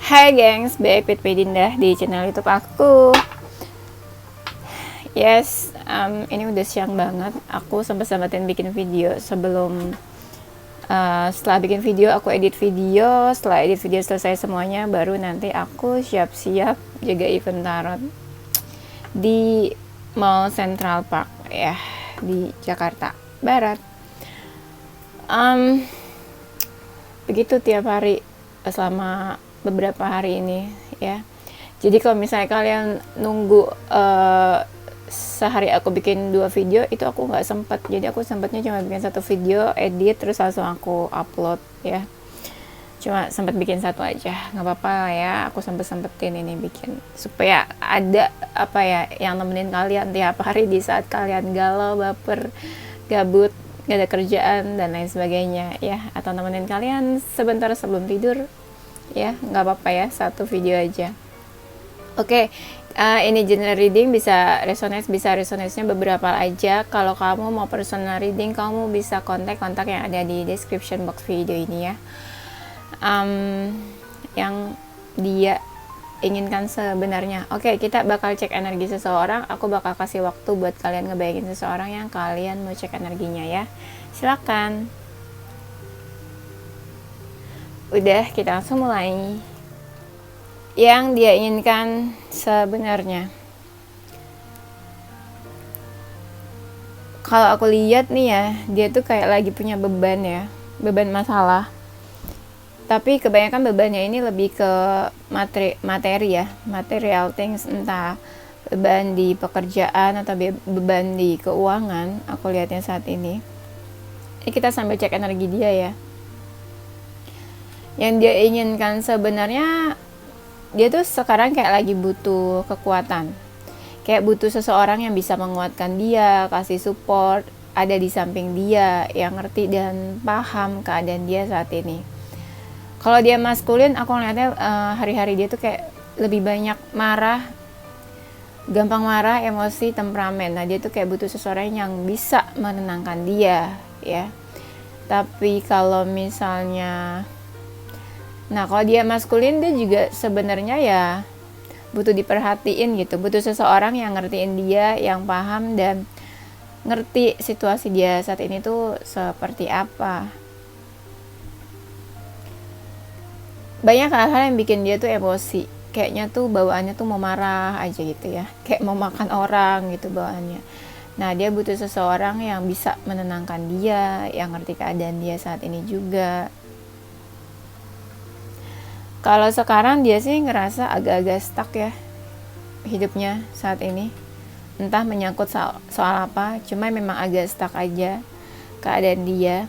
Hai gengs, back with Dinda di channel YouTube aku. Yes, ini udah siang banget. Aku sempat-sempatin bikin video sebelum setelah bikin video aku edit video. Setelah edit video selesai semuanya, baru nanti aku siap-siap jaga event tarot di Mall Central Park ya di Jakarta Barat. Begitu tiap hari selama beberapa hari ini ya. Jadi kalau misalnya kalian nunggu sehari aku bikin 2 video, itu aku nggak sempet. Jadi aku sempatnya cuma bikin 1 video, edit, terus langsung aku upload ya. Cuma sempat bikin 1 aja, nggak apa-apa ya. Aku sempetin ini bikin supaya ada apa ya yang nemenin kalian tiap hari di saat kalian galau, baper, gabut, gak ada kerjaan dan lain sebagainya ya. Atau nemenin kalian sebentar sebelum tidur ya, nggak apa-apa ya, 1 video aja. Oke, ini general reading, bisa resonance-nya beberapa aja. Kalau kamu mau personal reading, kamu bisa kontak yang ada di description box video ini ya. Yang dia inginkan sebenarnya. Oke, kita bakal cek energi seseorang. Aku bakal kasih waktu buat kalian ngebayangin seseorang yang kalian mau cek energinya ya. Silakan. Udah, kita langsung mulai. Yang dia inginkan sebenarnya. Kalau aku lihat nih ya, dia tuh kayak lagi punya beban ya, beban masalah. Tapi kebanyakan bebannya ini lebih ke materi ya, material things, entah beban di pekerjaan atau beban di keuangan. Aku lihatnya saat ini. Ini kita sambil cek energi dia ya. Yang dia inginkan sebenarnya, dia tuh sekarang kayak lagi butuh kekuatan, kayak butuh seseorang yang bisa menguatkan dia, kasih support, ada di samping dia, yang ngerti dan paham keadaan dia saat ini. Kalau dia maskulin, aku ngeliatnya hari-hari dia tuh kayak lebih banyak marah, gampang marah, emosi, temperamen. Nah, dia tuh kayak butuh seseorang yang bisa menenangkan dia ya. Tapi kalau misalnya, nah kalau dia maskulin, dia juga sebenarnya ya butuh diperhatiin gitu, butuh seseorang yang ngertiin dia, yang paham dan ngerti situasi dia saat ini tuh seperti apa. Banyak hal-hal yang bikin dia tuh emosi, kayaknya tuh bawaannya tuh mau marah aja gitu ya, kayak mau makan orang gitu bawaannya. Nah, dia butuh seseorang yang bisa menenangkan dia, yang ngerti keadaan dia saat ini juga. Kalau sekarang dia sih ngerasa agak-agak stuck ya hidupnya saat ini. Entah menyangkut soal apa, cuma memang agak stuck aja keadaan dia.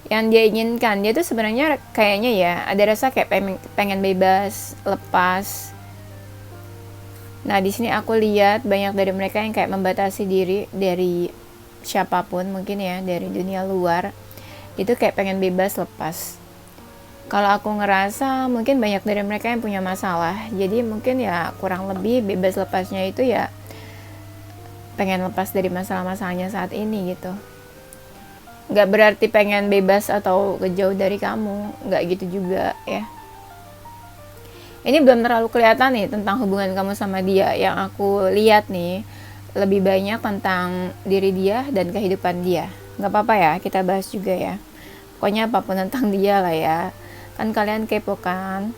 Yang dia inginkan, dia tuh sebenarnya kayaknya ya ada rasa kayak pengen bebas, lepas. Nah, di sini aku lihat banyak dari mereka yang kayak membatasi diri dari siapapun mungkin ya, dari dunia luar. Itu kayak pengen bebas, lepas. Kalau aku ngerasa mungkin banyak dari mereka yang punya masalah, jadi mungkin ya kurang lebih bebas lepasnya itu ya pengen lepas dari masalah-masalahnya saat ini gitu. Gak berarti pengen bebas atau jauh dari kamu, gak gitu juga ya. Ini belum terlalu kelihatan nih tentang hubungan kamu sama dia. Yang aku lihat nih lebih banyak tentang diri dia dan kehidupan dia. Gak apa-apa ya, kita bahas juga ya. Pokoknya apapun tentang dia lah ya. Kan kalian kepo kan.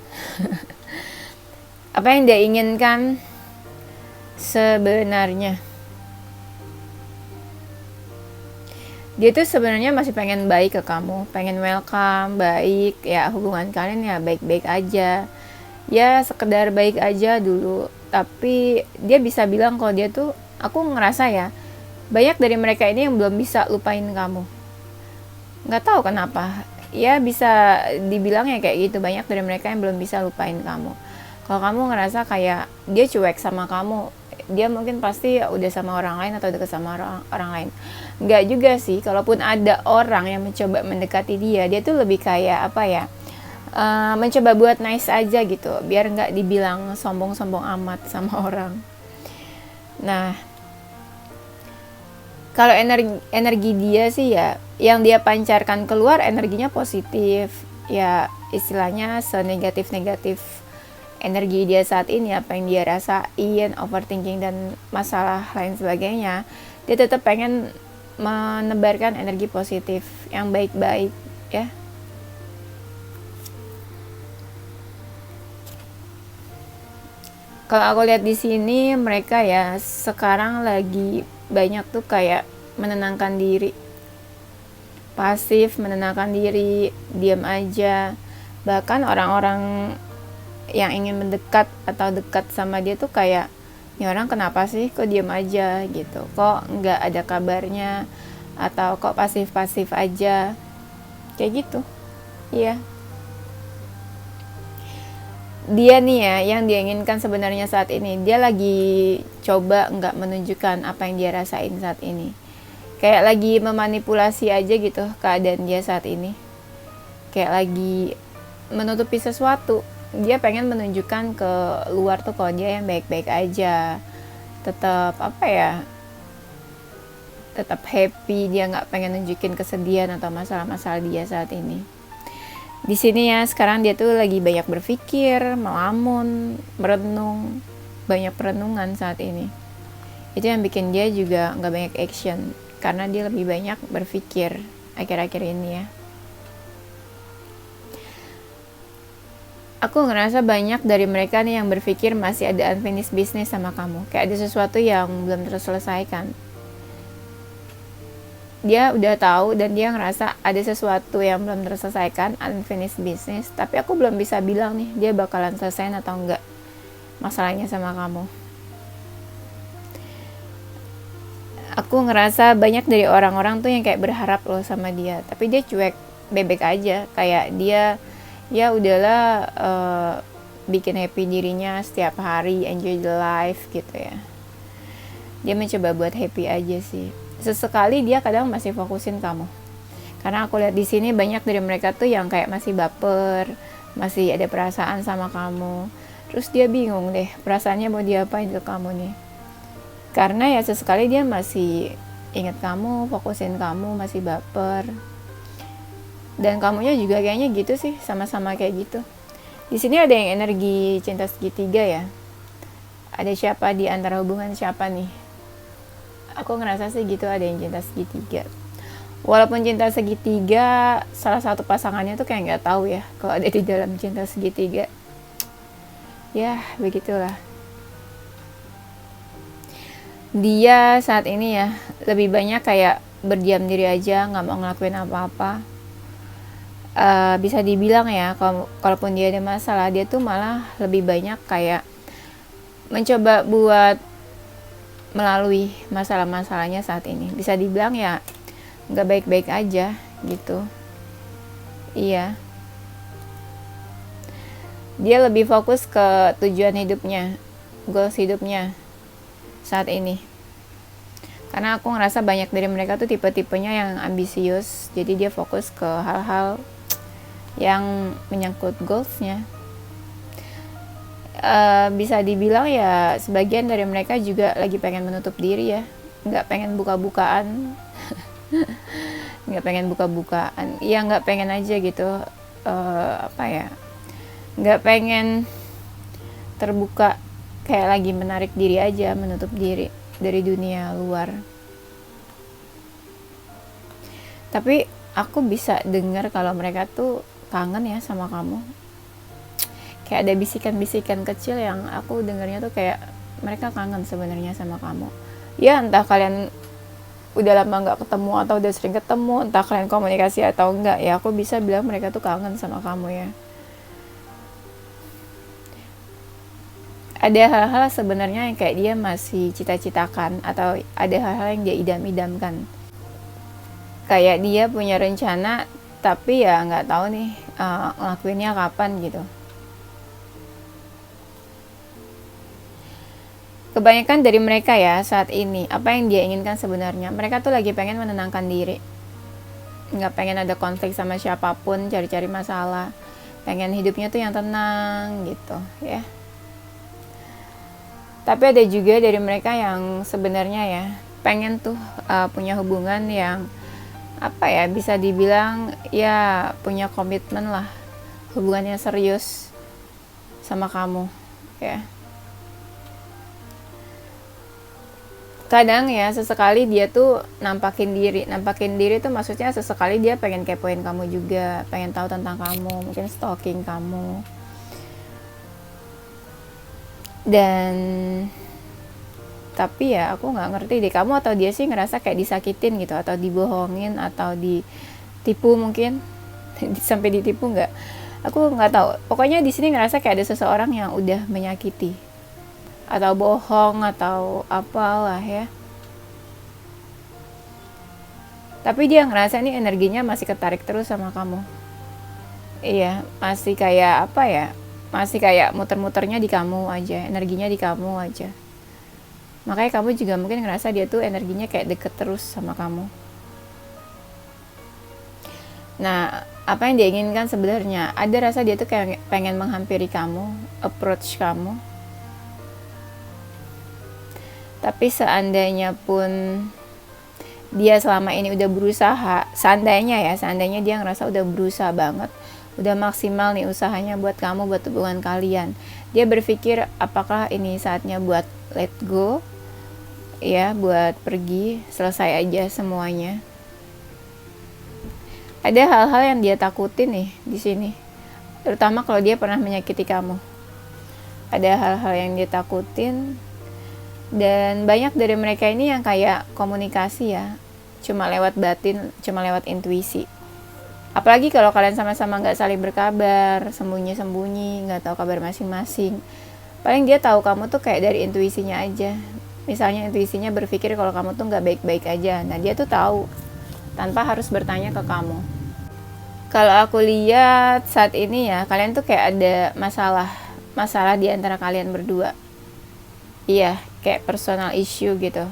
Apa yang dia inginkan sebenarnya? Dia tuh sebenarnya masih pengen baik ke kamu, pengen welcome, baik ya, hubungan kalian ya baik-baik aja. Ya sekedar baik aja dulu. Tapi dia bisa bilang kalau dia tuh, aku ngerasa ya, banyak dari mereka ini yang belum bisa lupain kamu. Nggak tahu kenapa. Ya bisa dibilang ya kayak gitu, banyak dari mereka yang belum bisa lupain kamu. Kalau kamu ngerasa kayak dia cuek sama kamu, dia mungkin pasti udah sama orang lain atau deket sama orang lain. Nggak juga sih, kalaupun ada orang yang mencoba mendekati dia tuh lebih kayak apa ya, mencoba buat nice aja gitu, biar nggak dibilang sombong-sombong amat sama orang. Nah, kalau energi dia sih ya, yang dia pancarkan keluar energinya positif, ya istilahnya senegatif-negatif energi dia saat ini, apa yang dia rasain, overthinking dan masalah lain sebagainya, dia tetap pengen menebarkan energi positif yang baik-baik ya. Kalau aku lihat di sini mereka ya sekarang lagi banyak tuh kayak menenangkan diri, pasif, menenangkan diri, diam aja. Bahkan orang-orang yang ingin mendekat atau dekat sama dia tuh kayak, ini orang kenapa sih kok diam aja gitu, kok nggak ada kabarnya, atau kok pasif-pasif aja, kayak gitu. Iya, dia nih ya yang dia inginkan sebenarnya saat ini, dia lagi coba nggak menunjukkan apa yang dia rasain saat ini, kayak lagi memanipulasi aja gitu keadaan dia saat ini, kayak lagi menutupi sesuatu. Dia pengen menunjukkan ke luar tuh kalau dia yang baik-baik aja, tetap apa ya, tetap happy, dia nggak pengen nunjukin kesedihan atau masalah-masalah dia saat ini. Di sini ya sekarang dia tuh lagi banyak berpikir, melamun, merenung, banyak perenungan saat ini. Itu yang bikin dia juga nggak banyak action, karena dia lebih banyak berpikir akhir-akhir ini ya. Aku ngerasa banyak dari mereka nih yang berpikir masih ada unfinished business sama kamu, kayak ada sesuatu yang belum terselesaikan. Dia udah tahu dan dia ngerasa ada sesuatu yang belum terselesaikan, unfinished business, tapi aku belum bisa bilang nih dia bakalan selesai atau enggak masalahnya sama kamu. Aku ngerasa banyak dari orang-orang tuh yang kayak berharap loh sama dia, tapi dia cuek, bebek aja, kayak dia ya udahlah, bikin happy dirinya setiap hari, enjoy the life gitu ya. Dia mencoba buat happy aja sih. Sesekali dia kadang masih fokusin kamu, karena aku lihat di sini banyak dari mereka tuh yang kayak masih baper, masih ada perasaan sama kamu. Terus dia bingung deh perasaannya mau diapain ke kamu nih, karena ya sesekali dia masih ingat kamu, fokusin kamu, masih baper. Dan kamunya juga kayaknya gitu sih, sama-sama kayak gitu. Di sini ada yang energi cinta segitiga ya. Ada siapa di antara hubungan siapa nih? Aku ngerasa sih gitu, ada yang cinta segitiga. Walaupun cinta segitiga, salah satu pasangannya tuh kayak nggak tahu ya kalau ada di dalam cinta segitiga. Ya, begitulah. Dia saat ini ya lebih banyak kayak berdiam diri aja, nggak mau ngelakuin apa-apa. Bisa dibilang ya, kalaupun dia ada masalah, dia tuh malah lebih banyak kayak mencoba buat melalui masalah-masalahnya saat ini. Bisa dibilang ya nggak baik-baik aja gitu. Iya, dia lebih fokus ke tujuan hidupnya, goals hidupnya saat ini. Karena aku ngerasa banyak dari mereka tuh tipe-tipenya yang ambisius, jadi dia fokus ke hal-hal yang menyangkut goalsnya. Bisa dibilang ya sebagian dari mereka juga lagi pengen menutup diri ya, nggak pengen buka-bukaan. Nggak pengen buka-bukaan, ya nggak pengen aja gitu, apa ya, nggak pengen terbuka, kayak lagi menarik diri aja, menutup diri dari dunia luar. Tapi aku bisa dengar kalau mereka tuh kangen ya sama kamu. Kayak ada bisikan-bisikan kecil yang aku dengarnya tuh kayak mereka kangen sebenarnya sama kamu. Ya entah kalian udah lama nggak ketemu atau udah sering ketemu, entah kalian komunikasi atau enggak, ya aku bisa bilang mereka tuh kangen sama kamu ya. Ada hal-hal sebenarnya yang kayak dia masih cita-citakan, atau ada hal-hal yang dia idam-idamkan. Kayak dia punya rencana, tapi ya nggak tahu nih ngelakuinnya kapan gitu. Kebanyakan dari mereka ya saat ini, apa yang dia inginkan sebenarnya, mereka tuh lagi pengen menenangkan diri, nggak pengen ada konflik sama siapapun, cari-cari masalah, pengen hidupnya tuh yang tenang gitu ya. Tapi ada juga dari mereka yang sebenarnya ya pengen tuh punya hubungan yang apa ya, bisa dibilang ya punya komitmen lah hubungannya serius sama kamu ya. Kadang ya sesekali dia tuh nampakin diri tuh maksudnya sesekali dia pengen kepoin kamu juga, pengen tahu tentang kamu, mungkin stalking kamu. Dan tapi ya aku nggak ngerti deh, kamu atau dia sih ngerasa kayak disakitin gitu, atau dibohongin, atau ditipu mungkin. Sampai ditipu nggak, aku nggak tahu. Pokoknya di sini ngerasa kayak ada seseorang yang udah menyakiti atau bohong atau apalah ya. Tapi dia ngerasa ini energinya masih ketarik terus sama kamu. Iya, masih kayak apa ya, masih kayak muter-muternya di kamu aja, energinya di kamu aja. Makanya kamu juga mungkin ngerasa dia tuh energinya kayak deket terus sama kamu. Nah, apa yang dia inginkan sebenarnya, ada rasa dia tuh kayak pengen menghampiri kamu, approach kamu. Tapi seandainya pun dia selama ini udah berusaha, seandainya dia ngerasa udah berusaha banget, udah maksimal nih usahanya buat kamu, buat hubungan kalian, dia berpikir apakah ini saatnya buat let go ya, buat pergi, selesai aja semuanya. Ada hal-hal yang dia takutin nih di sini, terutama kalau dia pernah menyakiti kamu. Ada hal-hal yang dia takutin. Dan banyak dari mereka ini yang kayak komunikasi ya, cuma lewat batin, cuma lewat intuisi. Apalagi kalau kalian sama-sama gak saling berkabar, sembunyi-sembunyi, gak tahu kabar masing-masing. Paling dia tahu kamu tuh kayak dari intuisinya aja. Misalnya intuisinya berpikir kalau kamu tuh gak baik-baik aja. Nah dia tuh tahu, tanpa harus bertanya ke kamu. Kalau aku lihat saat ini ya, kalian tuh kayak ada masalah di antara kalian berdua. Iya, kayak personal issue gitu.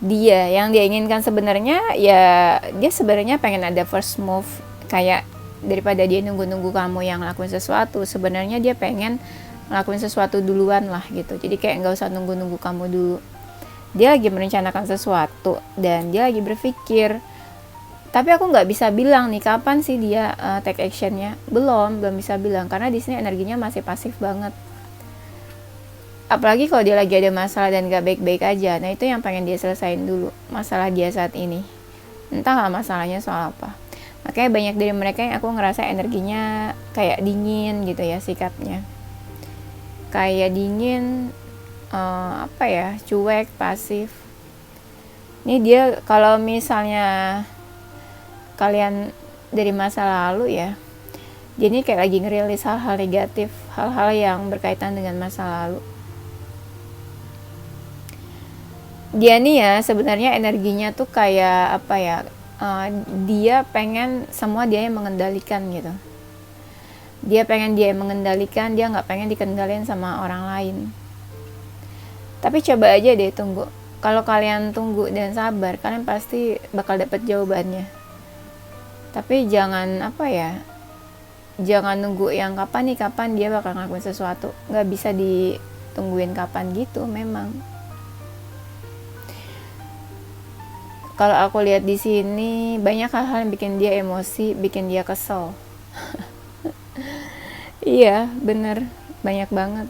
Yang dia inginkan sebenarnya ya, dia sebenarnya pengen ada first move, kayak daripada dia nunggu-nunggu kamu yang ngelakuin sesuatu, sebenarnya dia pengen ngelakuin sesuatu duluan lah gitu. Jadi kayak nggak usah nunggu-nunggu kamu dulu. Dia lagi merencanakan sesuatu dan dia lagi berpikir. Tapi aku nggak bisa bilang nih kapan sih dia take actionnya. Belum bisa bilang karena di sini energinya masih pasif banget. Apalagi kalau dia lagi ada masalah dan gak baik-baik aja. Nah itu yang pengen dia selesain dulu, masalah dia saat ini. Entahlah masalahnya soal apa. Makanya banyak dari mereka yang aku ngerasa energinya kayak dingin gitu ya sikapnya. Kayak dingin, cuek, pasif. Ini dia kalau misalnya kalian dari masa lalu ya, dia ini kayak lagi ngerilis hal-hal negatif, hal-hal yang berkaitan dengan masa lalu. Dia nih ya sebenarnya energinya tuh kayak dia pengen semua dia yang mengendalikan gitu. Dia pengen dia yang mengendalikan, dia nggak pengen dikendalin sama orang lain. Tapi coba aja deh tunggu. Kalau kalian tunggu dan sabar, kalian pasti bakal dapet jawabannya. Tapi jangan jangan nunggu yang kapan dia bakal ngelakuin sesuatu. Nggak bisa ditungguin kapan gitu memang. Kalau aku lihat di sini banyak hal-hal yang bikin dia emosi, bikin dia kesel. Iya, bener, banyak banget.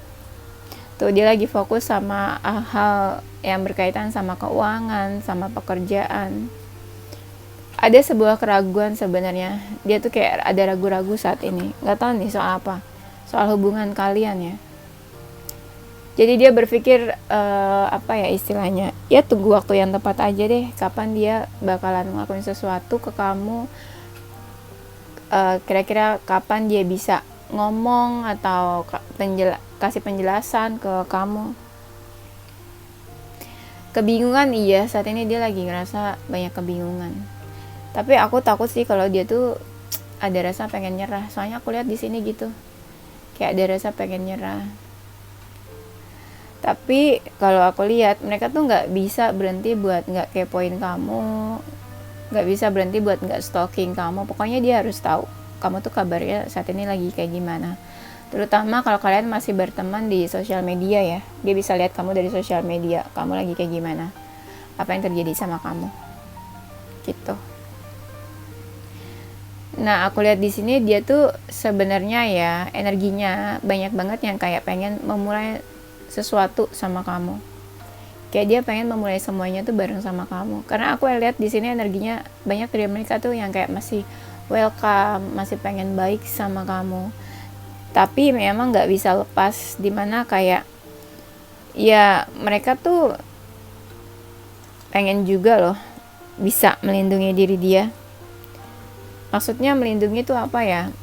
Tuh dia lagi fokus sama hal yang berkaitan sama keuangan, sama pekerjaan. Ada sebuah keraguan sebenarnya. Dia tuh kayak ada ragu-ragu saat ini. Gak tahu nih soal apa. Soal hubungan kalian ya. Jadi dia berpikir istilahnya, ya tunggu waktu yang tepat aja deh, kapan dia bakalan ngelakuin sesuatu ke kamu, kira-kira kapan dia bisa ngomong atau kasih penjelasan ke kamu. Kebingungan iya, saat ini dia lagi ngerasa banyak kebingungan. Tapi aku takut sih kalau dia tuh ada rasa pengen nyerah, soalnya aku lihat di sini gitu, kayak ada rasa pengen nyerah. Tapi kalau aku lihat mereka tuh nggak bisa berhenti buat nggak kepoin kamu, nggak bisa berhenti buat nggak stalking kamu. Pokoknya dia harus tahu kamu tuh kabarnya saat ini lagi kayak gimana. Terutama kalau kalian masih berteman di sosial media ya, dia bisa lihat kamu dari sosial media, kamu lagi kayak gimana, apa yang terjadi sama kamu, gitu. Nah, aku lihat di sini dia tuh sebenarnya ya energinya banyak banget yang kayak pengen memulai sesuatu sama kamu. Kayak dia pengen memulai semuanya tuh bareng sama kamu. Karena aku lihat di sini energinya banyak dari mereka tuh yang kayak masih welcome, masih pengen baik sama kamu. Tapi memang nggak bisa lepas, dimana kayak ya mereka tuh pengen juga loh bisa melindungi diri dia. Maksudnya melindungi itu apa ya?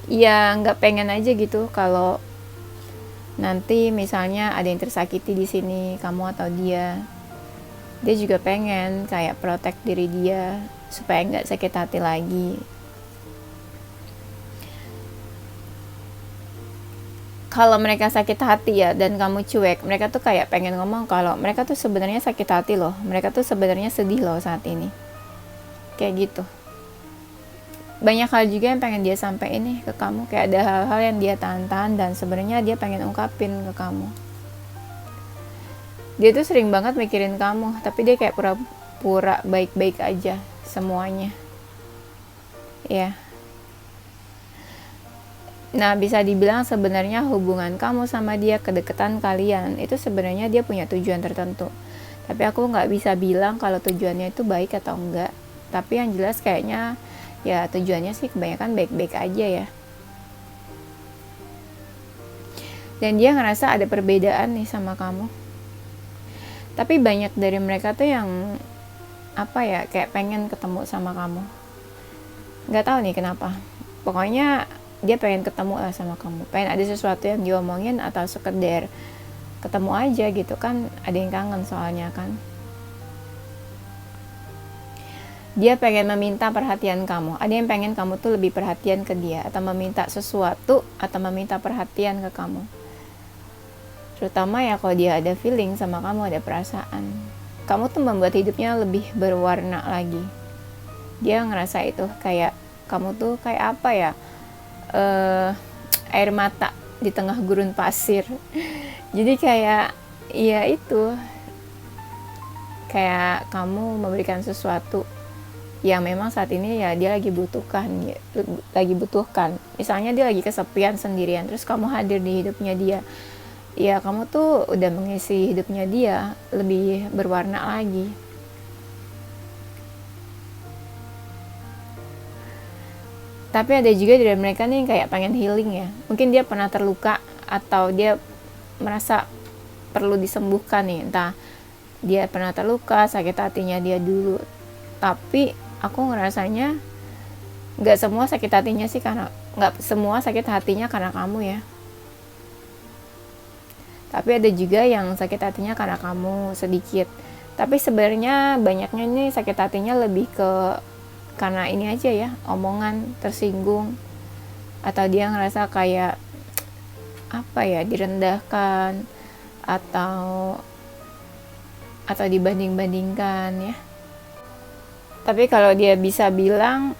Ya nggak pengen aja gitu kalau nanti misalnya ada yang tersakiti di sini, kamu atau dia. Dia juga pengen kayak protect diri dia supaya nggak sakit hati lagi. Kalau mereka sakit hati ya dan kamu cuek, mereka tuh kayak pengen ngomong kalau mereka tuh sebenarnya sakit hati loh, mereka tuh sebenarnya sedih loh saat ini. Kayak gitu. Banyak hal juga yang pengen dia sampaikan nih ke kamu, kayak ada hal-hal yang dia tahan-tahan dan sebenarnya dia pengen ungkapin ke kamu. Dia tuh sering banget mikirin kamu, tapi dia kayak pura-pura baik-baik aja semuanya. Ya. Nah, bisa dibilang sebenarnya hubungan kamu sama dia, kedekatan kalian, itu sebenarnya dia punya tujuan tertentu. Tapi aku nggak bisa bilang kalau tujuannya itu baik atau enggak. Tapi yang jelas kayaknya ya tujuannya sih kebanyakan baik-baik aja ya. Dan dia ngerasa ada perbedaan nih sama kamu. Tapi banyak dari mereka tuh yang apa ya, kayak pengen ketemu sama kamu. Nggak tahu nih kenapa. Pokoknya dia pengen ketemu lah sama kamu. Pengen ada sesuatu yang diomongin atau sekedar ketemu aja gitu kan. Ada yang kangen soalnya kan. Dia pengen meminta perhatian kamu. Ada yang pengen kamu tuh lebih perhatian ke dia, atau meminta sesuatu, atau meminta perhatian ke kamu. Terutama ya kalau dia ada feeling sama kamu, ada perasaan. Kamu tuh membuat hidupnya lebih berwarna lagi. Dia ngerasa itu kayak kamu tuh kayak apa ya, air mata di tengah gurun pasir. Jadi kayak ya itu, kayak kamu memberikan sesuatu yang memang saat ini ya dia lagi butuhkan. Misalnya dia lagi kesepian sendirian, terus kamu hadir di hidupnya dia, ya kamu tuh udah mengisi hidupnya dia lebih berwarna lagi. Tapi ada juga dari mereka nih kayak pengen healing ya. Mungkin dia pernah terluka atau dia merasa perlu disembuhkan nih. Entah dia pernah terluka, sakit hatinya dia dulu. Tapi aku ngerasanya nggak semua sakit hatinya sih karena nggak semua sakit hatinya karena kamu ya. Tapi ada juga yang sakit hatinya karena kamu sedikit. Tapi sebenarnya banyaknya ini sakit hatinya lebih ke karena ini aja ya, omongan, tersinggung, atau dia ngerasa kayak apa ya, direndahkan atau dibanding-bandingkan ya. Tapi kalau dia bisa bilang,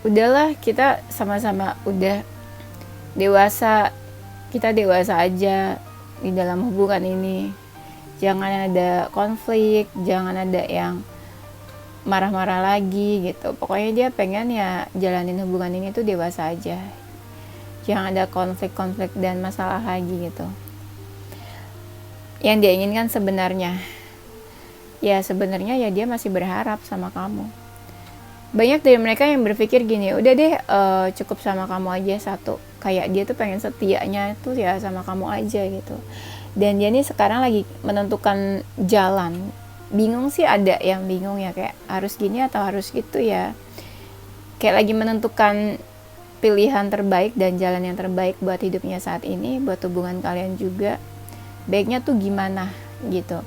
udahlah kita sama-sama udah dewasa, kita dewasa aja di dalam hubungan ini. Jangan ada konflik, jangan ada yang marah-marah lagi gitu. Pokoknya dia pengen ya jalanin hubungan ini tuh dewasa aja. Jangan ada konflik-konflik dan masalah lagi gitu. Yang dia inginkan sebenarnya, ya sebenarnya ya dia masih berharap sama kamu. Banyak dari mereka yang berpikir gini, udah deh cukup sama kamu aja satu. Kayak dia tuh pengen setianya tuh ya sama kamu aja gitu. Dan dia nih sekarang lagi menentukan jalan. Bingung sih, ada yang bingung ya, kayak harus gini atau harus gitu ya. Kayak lagi menentukan pilihan terbaik dan jalan yang terbaik buat hidupnya saat ini, buat hubungan kalian juga. Baiknya tuh gimana gitu.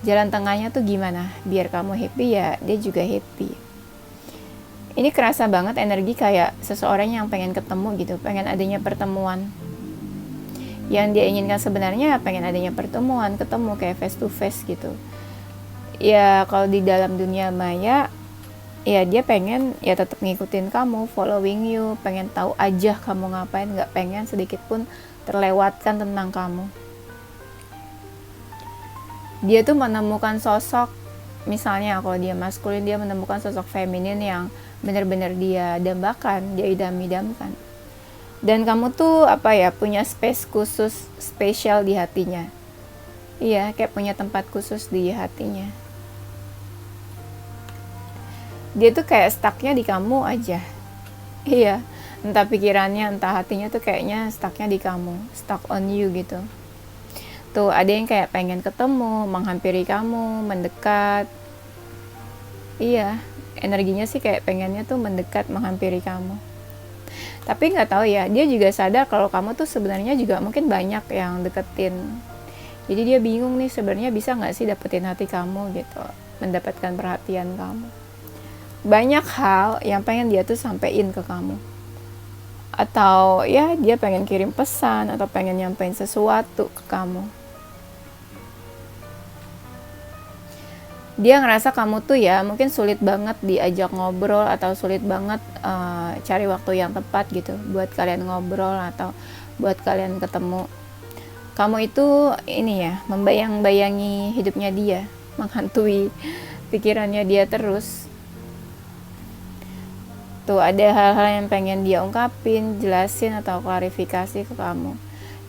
Jalan tengahnya tuh gimana biar kamu happy ya dia juga happy. Ini kerasa banget energi kayak seseorang yang pengen ketemu gitu, pengen adanya pertemuan. Yang dia inginkan sebenarnya pengen adanya pertemuan, ketemu kayak face to face gitu. Ya kalau di dalam dunia maya ya dia pengen ya tetap ngikutin kamu, following you, pengen tahu aja kamu ngapain, nggak pengen sedikit pun terlewatkan tentang kamu. Dia tuh menemukan sosok, misalnya kalau dia maskulin, dia menemukan sosok feminin yang bener-bener dia dambakan, dia idam-idamkan. Dan kamu tuh punya space khusus, spesial di hatinya. Iya, kayak punya tempat khusus di hatinya. Dia tuh kayak stucknya di kamu aja. Iya, entah pikirannya, entah hatinya tuh kayaknya stucknya di kamu, stuck on you gitu. Tuh ada yang kayak pengen ketemu, menghampiri kamu, mendekat. Iya, energinya sih kayak pengennya tuh mendekat, menghampiri kamu. Tapi nggak tahu ya, dia juga sadar kalau kamu tuh sebenarnya juga mungkin banyak yang deketin. Jadi dia bingung nih sebenarnya bisa nggak sih dapetin hati kamu gitu, mendapatkan perhatian kamu. Banyak hal yang pengen dia tuh sampein ke kamu. Atau ya dia pengen kirim pesan atau pengen nyampein sesuatu ke kamu. Dia ngerasa kamu tuh ya mungkin sulit banget diajak ngobrol atau sulit banget cari waktu yang tepat gitu buat kalian ngobrol atau buat kalian ketemu. Kamu itu ini ya, membayang-bayangi hidupnya dia, menghantui pikirannya dia terus. Tuh ada hal-hal yang pengen dia ungkapin, jelasin atau klarifikasi ke kamu.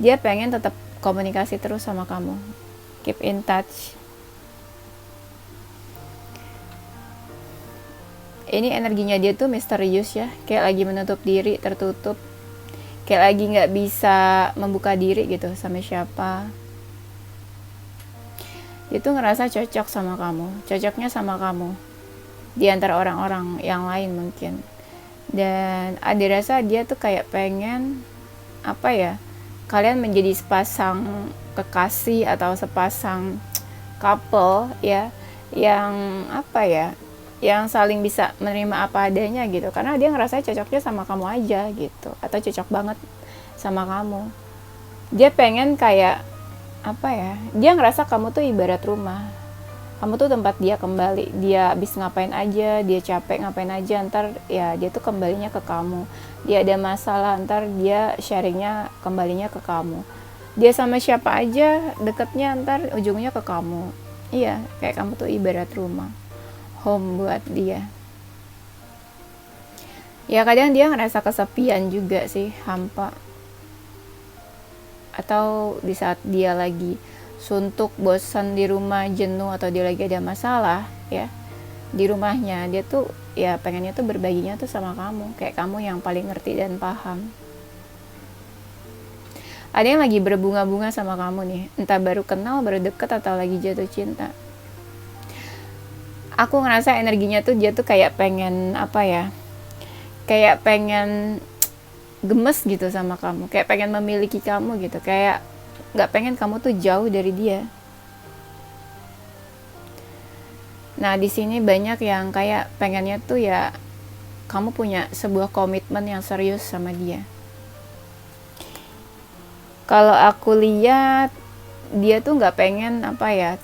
Dia pengen tetap komunikasi terus sama kamu. Keep in touch. Ini energinya dia tuh misterius ya, kayak lagi menutup diri, tertutup, kayak lagi nggak bisa membuka diri gitu sama siapa. Dia tuh ngerasa cocok sama kamu, cocoknya sama kamu di antara orang-orang yang lain mungkin. Dan ada rasa dia tuh kayak pengen kalian menjadi sepasang kekasih atau sepasang couple ya, yang yang saling bisa menerima apa adanya gitu, karena dia ngerasa cocoknya sama kamu aja gitu, atau cocok banget sama kamu. Dia pengen kayak dia ngerasa kamu tuh ibarat rumah, kamu tuh tempat dia kembali. Dia habis ngapain aja, dia capek ngapain aja, ntar ya dia tuh kembalinya ke kamu. Dia ada masalah, ntar dia sharingnya kembalinya ke kamu. Dia sama siapa aja deketnya, ntar ujungnya ke kamu. Iya, kayak kamu tuh ibarat rumah, home buat dia. Ya kadang dia ngerasa kesepian juga sih, hampa. Atau di saat dia lagi suntuk, bosan di rumah, jenuh, atau dia lagi ada masalah ya di rumahnya, dia tuh ya pengennya tuh berbaginya tuh sama kamu, kayak kamu yang paling ngerti dan paham. Ada yang lagi berbunga-bunga sama kamu nih, entah baru kenal, baru deket, atau lagi jatuh cinta. Aku ngerasa energinya tuh dia tuh kayak pengen kayak pengen gemes gitu sama kamu, kayak pengen memiliki kamu gitu, kayak nggak pengen kamu tuh jauh dari dia. Nah di sini banyak yang kayak pengennya tuh ya kamu punya sebuah komitmen yang serius sama dia. Kalau aku lihat dia tuh nggak pengen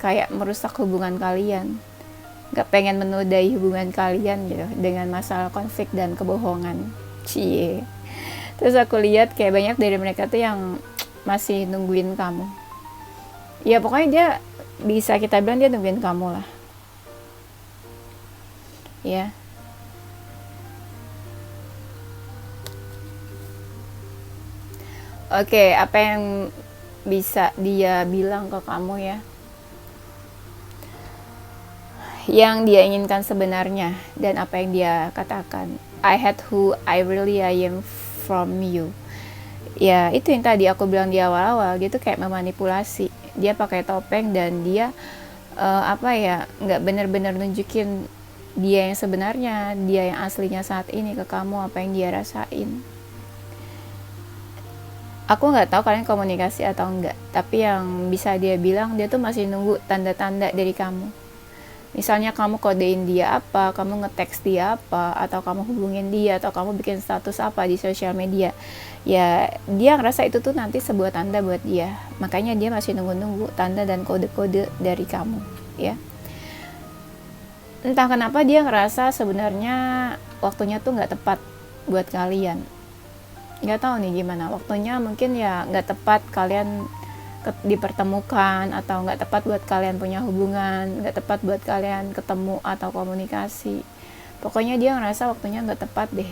kayak merusak hubungan kalian, nggak pengen menodai hubungan kalian gitu dengan masalah konflik dan kebohongan. Cie. Terus aku lihat kayak banyak dari mereka tuh yang masih nungguin kamu. Ya pokoknya dia bisa kita bilang dia nungguin kamu lah. Ya. Oke, apa yang bisa dia bilang ke kamu ya? Yang dia inginkan sebenarnya dan apa yang dia katakan. I hate who I really am from you. Ya itu yang tadi aku bilang di awal-awal, dia tuh kayak memanipulasi. Dia pakai topeng dan dia nggak benar-benar nunjukin dia yang sebenarnya, dia yang aslinya saat ini ke kamu, apa yang dia rasain. Aku nggak tahu kalian komunikasi atau enggak, tapi yang bisa dia bilang, dia tuh masih nunggu tanda-tanda dari kamu. Misalnya kamu kodein dia apa, kamu nge-text dia apa, atau kamu hubungin dia, atau kamu bikin status apa di sosial media. Ya, dia ngerasa itu tuh nanti sebuah tanda buat dia. Makanya dia masih nunggu-nunggu tanda dan kode-kode dari kamu, ya. Entah kenapa dia ngerasa sebenarnya waktunya tuh nggak tepat buat kalian. Nggak tahu nih gimana, waktunya mungkin ya nggak tepat kalian dipertemukan, atau nggak tepat buat kalian punya hubungan, nggak tepat buat kalian ketemu atau komunikasi. Pokoknya dia ngerasa waktunya nggak tepat deh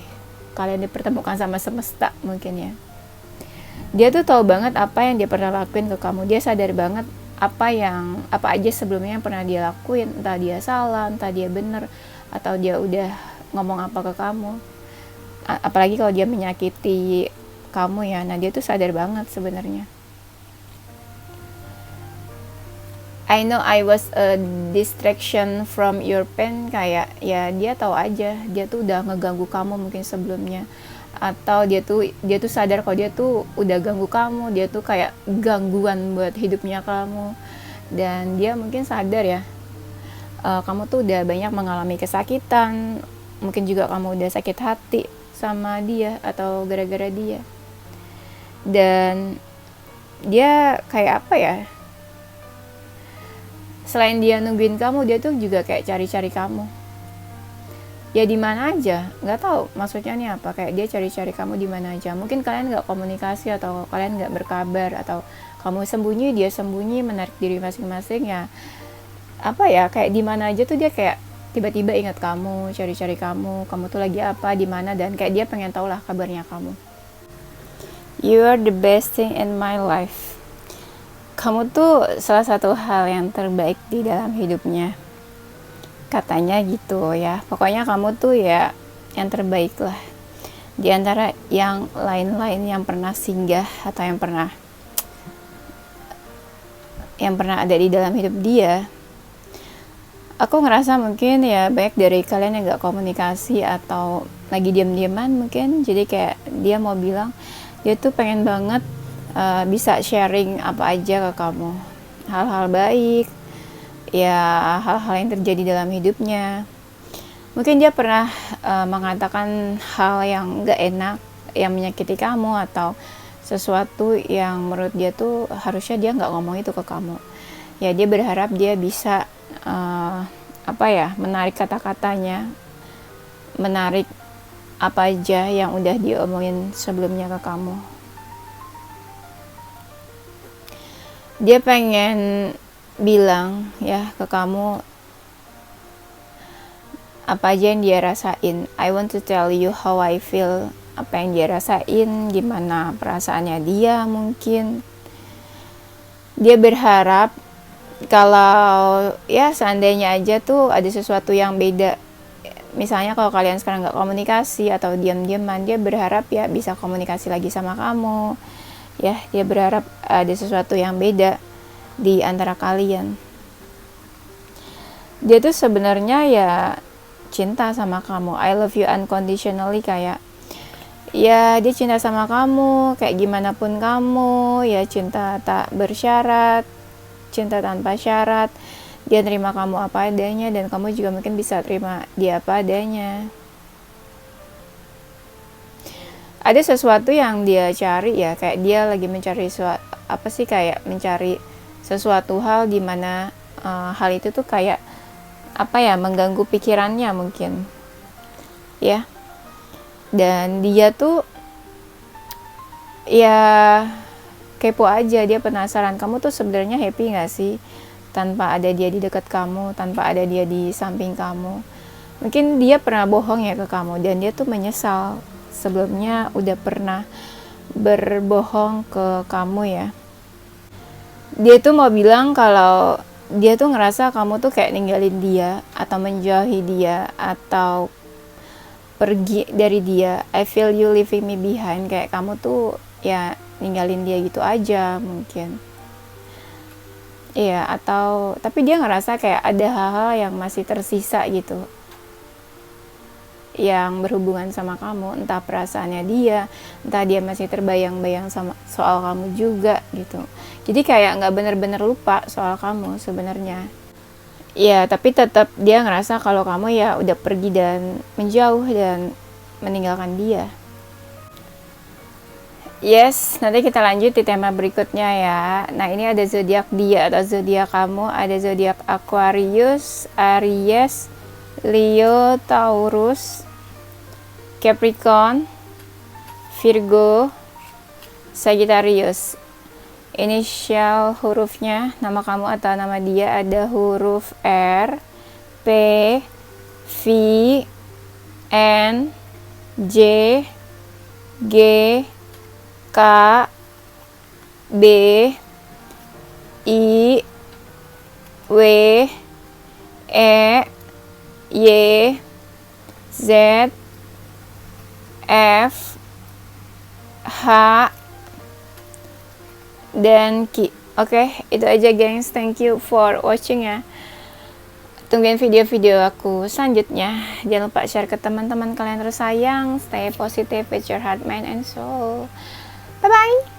kalian dipertemukan sama semesta mungkin ya. Dia tuh tahu banget apa yang dia pernah lakuin ke kamu. Dia sadar banget apa aja sebelumnya yang pernah dia lakuin, entah dia salah, entah dia bener, atau dia udah ngomong apa ke kamu. Apalagi kalau dia menyakiti kamu ya. Nah, dia tuh sadar banget sebenarnya. I know I was a distraction from your pain, kayak ya dia tahu aja dia tuh udah ngeganggu kamu mungkin sebelumnya, atau dia tuh sadar kalau dia tuh udah ganggu kamu, dia tuh kayak gangguan buat hidupnya kamu, dan dia mungkin sadar ya kamu tuh udah banyak mengalami kesakitan, mungkin juga kamu udah sakit hati sama dia atau gara-gara dia, dan dia kayak apa ya, selain dia nungguin kamu, dia tuh juga kayak cari-cari kamu ya di mana aja, nggak tahu maksudnya nih apa, kayak dia cari-cari kamu di mana aja. Mungkin kalian nggak komunikasi atau kalian nggak berkabar, atau kamu sembunyi dia sembunyi, menarik diri masing-masing ya, apa ya, kayak di mana aja tuh dia kayak tiba-tiba ingat kamu, cari-cari kamu tuh lagi apa, di mana, dan kayak dia pengen tahu lah kabarnya kamu. You are the best thing in my life. Kamu tuh salah satu hal yang terbaik di dalam hidupnya, katanya gitu ya. Pokoknya kamu tuh ya yang terbaik lah di antara yang lain-lain yang pernah singgah atau yang pernah ada di dalam hidup dia. Aku ngerasa mungkin ya banyak dari kalian yang gak komunikasi atau lagi diam-diaman mungkin, jadi kayak dia mau bilang dia tuh pengen banget bisa sharing apa aja ke kamu, hal-hal baik ya, hal-hal yang terjadi dalam hidupnya. Mungkin dia pernah mengatakan hal yang gak enak, yang menyakiti kamu, atau sesuatu yang menurut dia tuh harusnya dia gak ngomong itu ke kamu ya. Dia berharap dia bisa menarik kata-katanya, menarik apa aja yang udah dia omongin sebelumnya ke kamu. Dia pengen bilang ya ke kamu apa aja yang dia rasain. I want to tell you how I feel, apa yang dia rasain, gimana perasaannya dia. Mungkin dia berharap kalau ya seandainya aja tuh ada sesuatu yang beda, misalnya kalau kalian sekarang nggak komunikasi atau diam-diaman, dia berharap ya bisa komunikasi lagi sama kamu ya. Dia berharap ada sesuatu yang beda di antara kalian. Dia tuh sebenarnya ya cinta sama kamu. I love you unconditionally, kayak ya dia cinta sama kamu kayak gimana pun kamu ya, cinta tak bersyarat, cinta tanpa syarat. Dia terima kamu apa adanya, dan kamu juga mungkin bisa terima dia apa adanya. Ada sesuatu yang dia cari ya, kayak dia lagi mencari mencari sesuatu hal di mana hal itu tuh kayak mengganggu pikirannya mungkin ya. Dan dia tuh ya kepo aja, dia penasaran kamu tuh sebenarnya happy gak sih tanpa ada dia di dekat kamu, tanpa ada dia di samping kamu. Mungkin dia pernah bohong ya ke kamu, dan dia tuh menyesal sebelumnya udah pernah berbohong ke kamu ya. Dia tuh mau bilang kalau dia tuh ngerasa kamu tuh kayak ninggalin dia, atau menjauhi dia, atau pergi dari dia. I feel you leaving me behind, kayak kamu tuh ya ninggalin dia gitu aja mungkin. Iya, atau tapi dia ngerasa kayak ada hal-hal yang masih tersisa gitu yang berhubungan sama kamu, entah perasaannya dia, entah dia masih terbayang-bayang sama soal kamu juga gitu. Jadi kayak nggak bener-bener lupa soal kamu sebenarnya. Ya, tapi tetap dia ngerasa kalau kamu ya udah pergi dan menjauh dan meninggalkan dia. Yes, nanti kita lanjut di tema berikutnya ya. Nah, ini ada zodiak dia atau zodiak kamu, ada zodiak Aquarius, Aries, Leo, Taurus, Capricorn, Virgo, Sagittarius. Inisial hurufnya, nama kamu atau nama dia ada huruf R, P, V, N, J, G, K, B, I, W, E, Y, Z, F, H, dan Q. Oke, itu aja gengs. Thank you for watching ya. Tungguin video-video aku selanjutnya. Jangan lupa share ke teman-teman kalian tersayang. Stay positive with your heart, mind, and soul. Bye-bye.